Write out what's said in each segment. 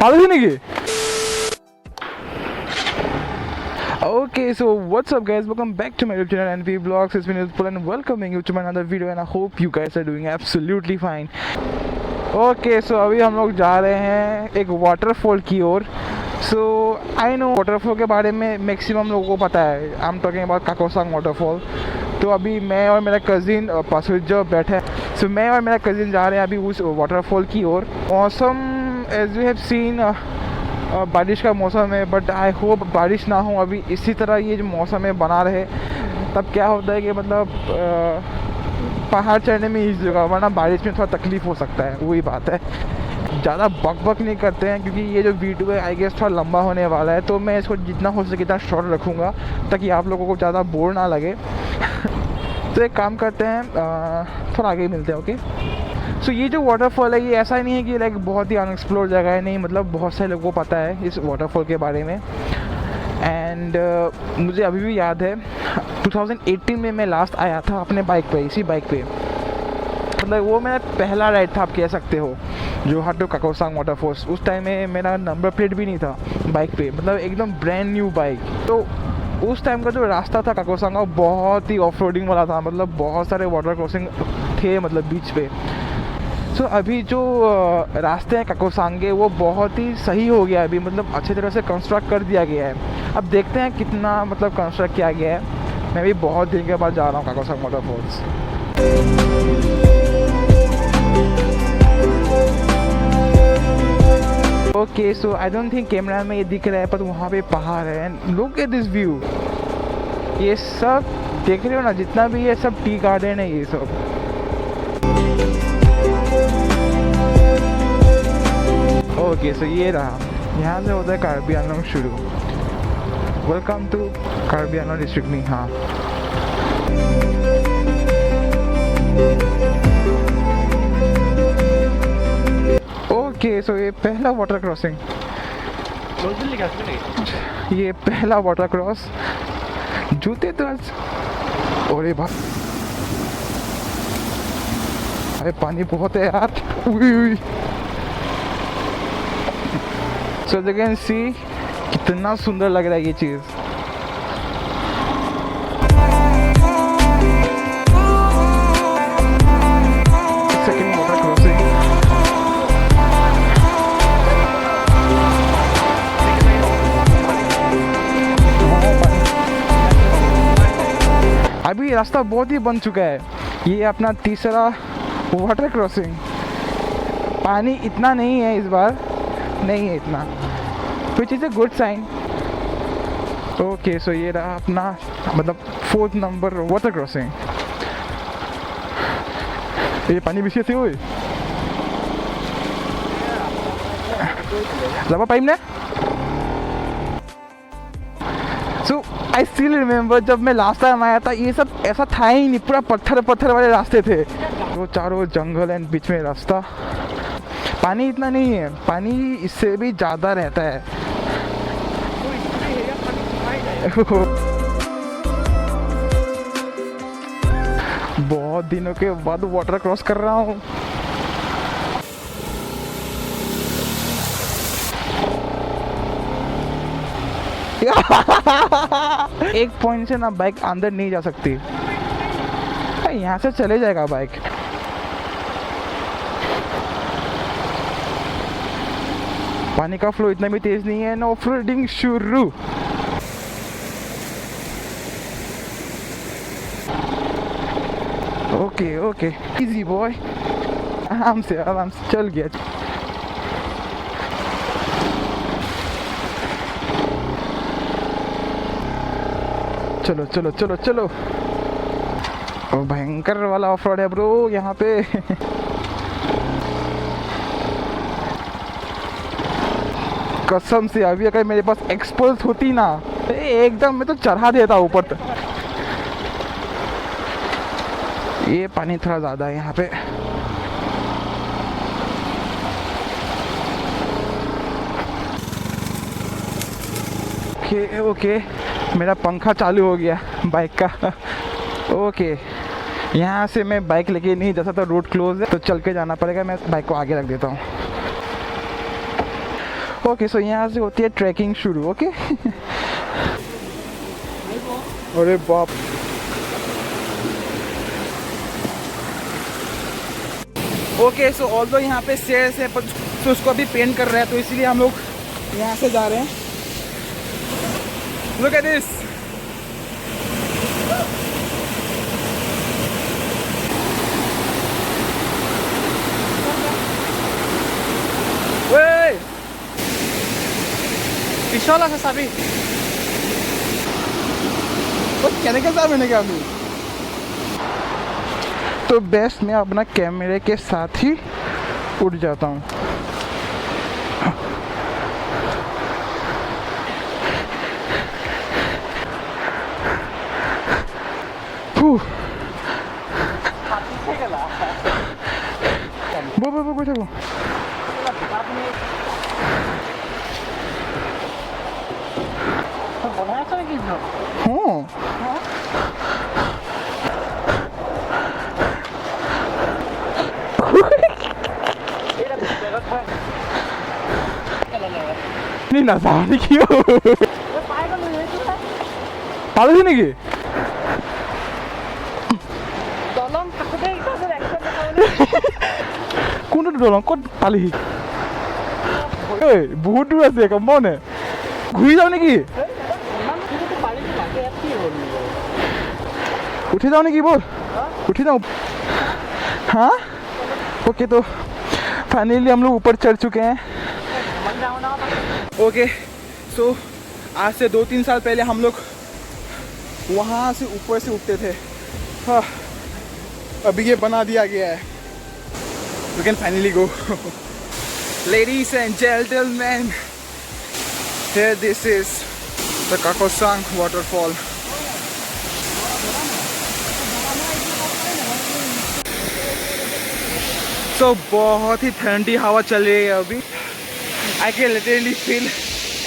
पागल नहीं की। Okay, so what's up guys, welcome back to my YouTube channel N.P VLOGS. It's me Nilutpal and welcoming you to my another video and I hope you guys are doing absolutely fine. Okay, so अभी हम लोग जा रहे हैं एक waterfall की ओर. So I know waterfall के बारे में मैक्सिमम लोगों को पता है. I'm talking about Kakochang waterfall. तो अभी मैं और मेरा कज़िन पैसेंजर बैठे हैं. So मैं और मेरा कज़िन जा रहे हैं अभी उस वाटरफॉल की ओर. मौसम as you have seen बारिश का मौसम है, बट आई होप बारिश ना हो. अभी इसी तरह ये जो मौसम है बना रहे, तब क्या होता है कि मतलब पहाड़ चढ़ने में ईजी होगा, वरना बारिश में थोड़ा तकलीफ़ हो सकता है. वही बात है. ज़्यादा बक नहीं करते हैं क्योंकि ये जो वीडियो है आई गेस थोड़ा लंबा होने वाला है, तो मैं इसको जितना हो सके इतना शॉर्ट रखूँगा ताकि आप लोगों को ज़्यादा बोर ना लगे. तो एक काम करते हैं, थोड़ा आगे मिलते हैं. ओके, सो ये जो वाटरफॉल है ये ऐसा नहीं है कि लाइक बहुत ही अनएक्सप्लोर्ड जगह है, नहीं. मतलब बहुत सारे लोगों को पता है इस वाटरफॉल के बारे में. एंड मुझे अभी भी याद है 2018 में मैं लास्ट आया था अपने बाइक पे, इसी बाइक पे. मतलब वो मेरा पहला राइड था आप कह सकते हो, जो हाट टू काकोचांग वाटरफॉल. उस टाइम में मेरा नंबर प्लेट भी नहीं था बाइक पे, मतलब एकदम ब्रांड न्यू बाइक. तो उस टाइम का जो रास्ता था काकोचांग का बहुत ही ऑफ रोडिंग वाला था, मतलब बहुत सारे वाटर क्रॉसिंग थे मतलब बीच पे. सो अभी जो रास्ते हैं काकोचांग के वो बहुत ही सही हो गया अभी, मतलब अच्छी तरह से कंस्ट्रक्ट कर दिया गया है. अब देखते हैं कितना मतलब कंस्ट्रक्ट किया गया है. मैं भी बहुत दिन के बाद जा रहा हूँ Kakochang waterfalls. Okay, so I don't think camera में ये दिख रहा है, पर वहाँ पे पहाड़ है. And look at this view. ये सब देख रहे हो ना, जितना भी ये सब टी गार्डन है ये सब. ओके, सो ये रहा, यहाँ से होता है कार्बी आंगलोंग शुरू. Welcome to Karbi Anglong district में. हाँ, ओके, सो ये पहला वाटर क्रॉसिंग, ये पहला वाटर क्रॉस. जूते तो आज, अरे भाई अरे पानी बहुत है यार. उई. So you can see कितना सुंदर लग रहा है ये चीज़. Second water crossing. अभी रास्ता बहुत ही बन चुका है. ये अपना तीसरा वाटर क्रॉसिंग. पानी इतना नहीं है इस बार, नहीं है इतना, which is a good sign. Okay, so ये रहा अपना मतलब 4th नंबर वाटर क्रॉसिंग. ये पानी भी से हुई लंबा पाइप ने. सो आई स्टिल रिमेम्बर जब मैं लास्ट टाइम आया था ये सब ऐसा था ही नहीं, पूरा पत्थर वाले रास्ते थे. वो चारों जंगल एंड बीच में रास्ता. पानी इतना नहीं है, पानी इससे भी ज़्यादा रहता है. बहुत दिनों के बाद वाटर क्रॉस कर रहा हूँ. एक पॉइंट से ना बाइक अंदर नहीं जा सकती, यहाँ से चले जाएगा बाइक. पानी का फ्लो इतना भी तेज नहीं है. ऑफ रोडिंग शुरू. Okay okay, easy boy. आराम से चल गया. चलो चलो चलो चलो. भयंकर वाला ऑफ रोड है ब्रो यहाँ पे. कसम से अभी अगर मेरे पास एक्सपल्स होती ना, एकदम मैं तो चढ़ा देता ऊपर तक. ये पानी थोड़ा ज़्यादा है यहाँ पे. ओके ओके, मेरा पंखा चालू हो गया बाइक का. ओके, यहाँ से मैं बाइक लेके नहीं जा सकता, रोड क्लोज है तो चल के जाना पड़ेगा. मैं बाइक को आगे रख देता हूँ. ओके सो यहाँ से होती है ट्रैकिंग शुरू. ओके अरे बाप. ओके सो ऑल्दो यहाँ पे स्टेयर्स है पर तो उसको अभी पेंट कर रहे हैं तो इसीलिए हम लोग यहाँ से जा रहे हैं. Look at this. Pistola ka sabi? क्या निकलता मैंने क्या अभी. तो बेस्ट मैं अपना कैमरे के साथ ही उड़ जाता हूँ. वो बैठो. नहीं ना सामने क्यों पालो sih nih Tolong aku deh itu ada action কোনটো দলং ক'ত পালিহি এই বহুত দূৰ আছে কম নে ঘূৰি যাও নেকি उठी जाओ नहीं बोल उठी जाओ. हाँ ओके तो फाइनली हम लोग ऊपर चढ़ चुके हैं. ओके सो आज से 2-3 साल पहले हम लोग वहाँ से ऊपर से उठते थे. हाँ अभी ये बना दिया गया है. We can finally go. Ladies and gentlemen, here this is the Kakochang waterfall. So बहुत ही ठंडी हवा चल रही है अभी. I can literally feel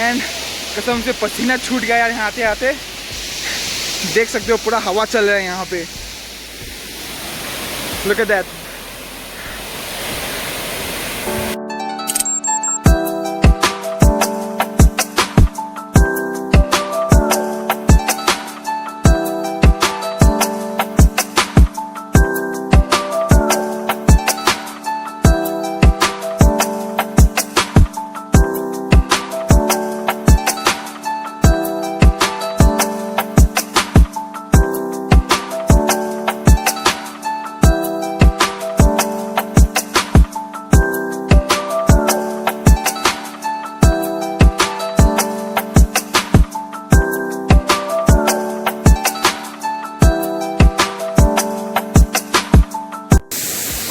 and कसम से पसीना छूट गया यार यहाँ आते. देख सकते हो पूरा हवा चल रहा है यहाँ पे. Look at that.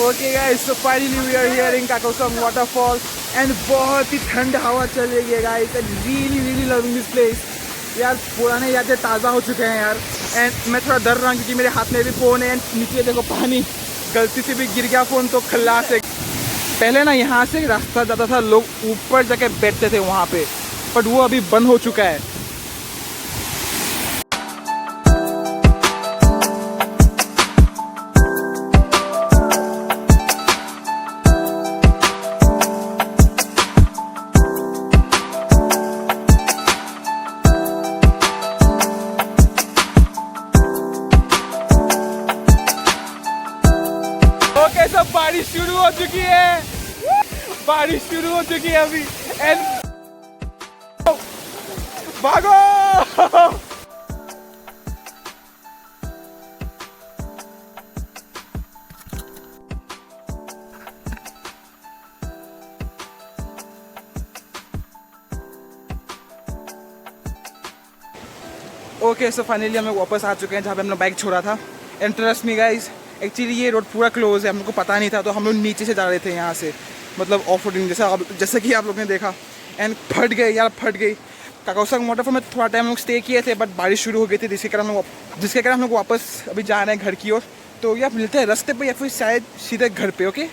Okay guys, so finally we are here in Kakochang waterfall and बहुत ही ठंड हवा चल रही है guys and really loving this place. यार पुराने यादें ताज़ा हो चुके हैं यार. एंड मैं थोड़ा डर रहा हूँ क्योंकि मेरे हाथ में भी फ़ोन है. एंड नीचे देखो पानी, गलती से भी गिर गया फ़ोन तो खल्लास है. पहले ना यहाँ से रास्ता जाता था, लोग ऊपर जाके बैठते थे वहाँ पे, बट वो अभी बंद हो चुका है. ओके सब बारिश शुरू हो चुकी है. बारिश शुरू हो चुकी है अभी. एंड भागो. ओके सो फाइनली हम लोग वापस आ चुके हैं जहाँ पे हमने बाइक छोड़ा था. And trust me guys, actually ये रोड पूरा क्लोज है, हम लोग को पता नहीं था तो हम लोग नीचे से जा रहे थे यहाँ से, मतलब ऑफ रोडिंग जैसा कि आप लोगों ने देखा. एंड फट गए यार, फट गई. काकोचंग वाटरफॉल में थोड़ा टाइम हम लोग स्टे किए थे बट बारिश शुरू हो गई थी जिसके कारण हम लोग वापस अभी जा रहे हैं घर की ओर. तो या मिलते हैं रास्ते पे या फिर शायद सीधे घर पे. ओके